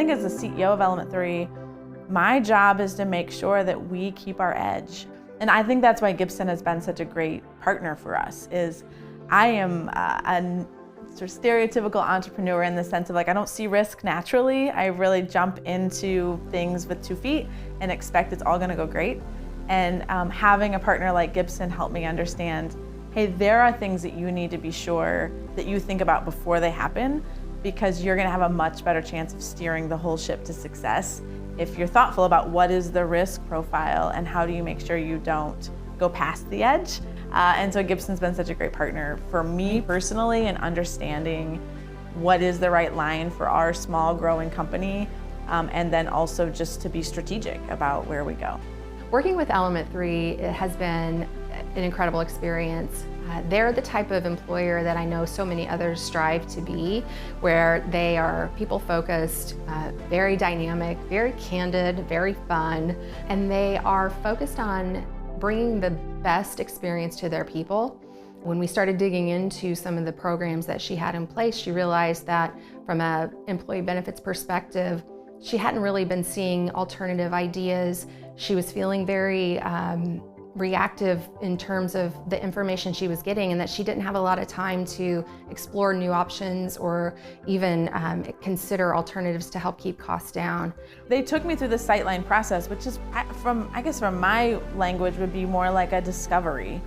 think as the CEO of Element 3, my job is to make sure that we keep our edge. And I think that's why Gibson has been such a great partner for us, is I am a sort of stereotypical entrepreneur in the sense of I don't see risk naturally. I really jump into things with 2 feet and expect it's all gonna go great. And having a partner like Gibson helped me understand, hey, there are things that you need to be sure that you think about before they happen, because you're gonna have a much better chance of steering the whole ship to success if you're thoughtful about what is the risk profile and how do you make sure you don't go past the edge. And so Gibson's been such a great partner for me personally in understanding what is the right line for our small growing company, and then also just to be strategic about where we go. Working with Element 3 has been an incredible experience. They're the type of employer that I know so many others strive to be, where they are people-focused, very dynamic, very candid, very fun, and they are focused on bringing the best experience to their people. When we started digging into some of the programs that she had in place, she realized that from an employee benefits perspective, she hadn't really been seeing alternative ideas. She was feeling very reactive in terms of the information she was getting, and that she didn't have a lot of time to explore new options or even consider alternatives to help keep costs down. They took me through the Sightline process, which is, I guess from my language, would be more like a discovery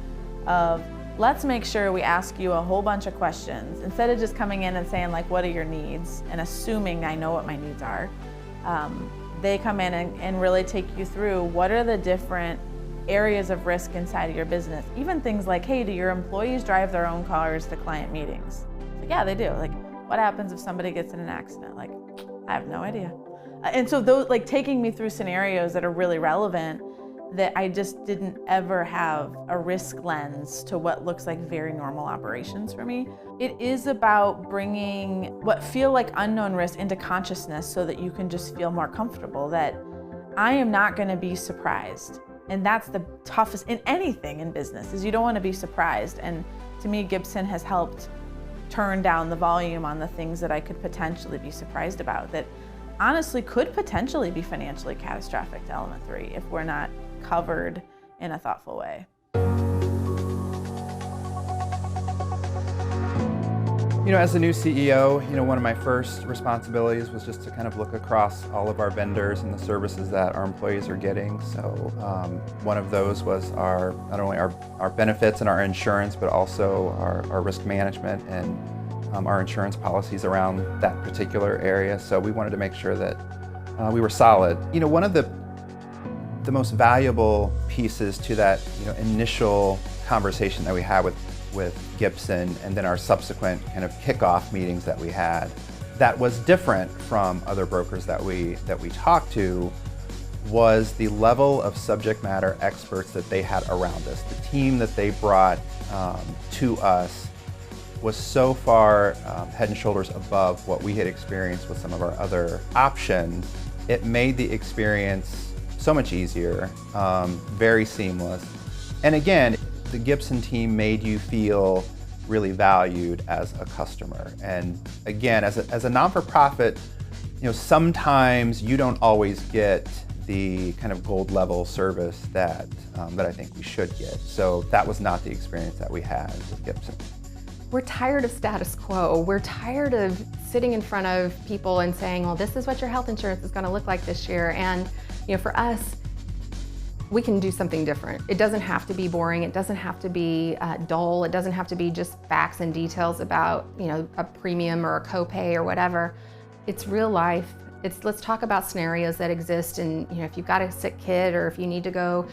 of, let's make sure we ask you a whole bunch of questions. Instead of just coming in and saying what are your needs and assuming I know what my needs are, they come in and really take you through what are the different areas of risk inside of your business. Even things like, hey, do your employees drive their own cars to client meetings? Yeah, they do. What happens if somebody gets in an accident? I have no idea. And so those, taking me through scenarios that are really relevant, that I just didn't ever have a risk lens to what looks like very normal operations for me. It is about bringing what feel like unknown risks into consciousness so that you can just feel more comfortable that I am not going to be surprised. And that's the toughest in anything in business, is you don't want to be surprised. And to me, Gibson has helped turn down the volume on the things that I could potentially be surprised about, that honestly could potentially be financially catastrophic to Element 3 if we're not covered in a thoughtful way. As the new CEO, one of my first responsibilities was just to kind of look across all of our vendors and the services that our employees are getting. So one of those was not only our benefits and our insurance, but also our risk management and our insurance policies around that particular area. So we wanted to make sure that we were solid. One of the most valuable pieces to that initial conversation that we had with Gibson, and then our subsequent kind of kickoff meetings that we had, that was different from other brokers that we talked to, was the level of subject matter experts that they had around us. The team that they brought to us was so far head and shoulders above what we had experienced with some of our other options. It made the experience so much easier, very seamless. And again, the Gibson team made you feel really valued as a customer. And again, as a non-for-profit, sometimes you don't always get the kind of gold level service that I think we should get. So that was not the experience that we had with Gibson. We're tired of status quo. We're tired of sitting in front of people and saying, well, this is what your health insurance is going to look like this year. And for us, we can do something different. It doesn't have to be boring. It doesn't have to be dull. It doesn't have to be just facts and details about a premium or a copay or whatever. It's real life. Let's talk about scenarios that exist, and if you've got a sick kid or if you need to go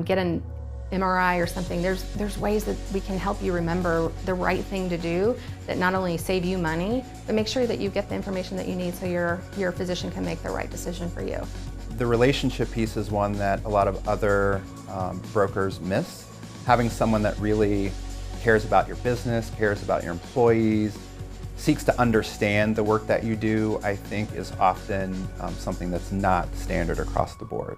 get an MRI or something, there's ways that we can help you remember the right thing to do that not only save you money, but make sure that you get the information that you need so your physician can make the right decision for you. The relationship piece is one that a lot of other brokers miss. Having someone that really cares about your business, cares about your employees, seeks to understand the work that you do, I think is often something that's not standard across the board.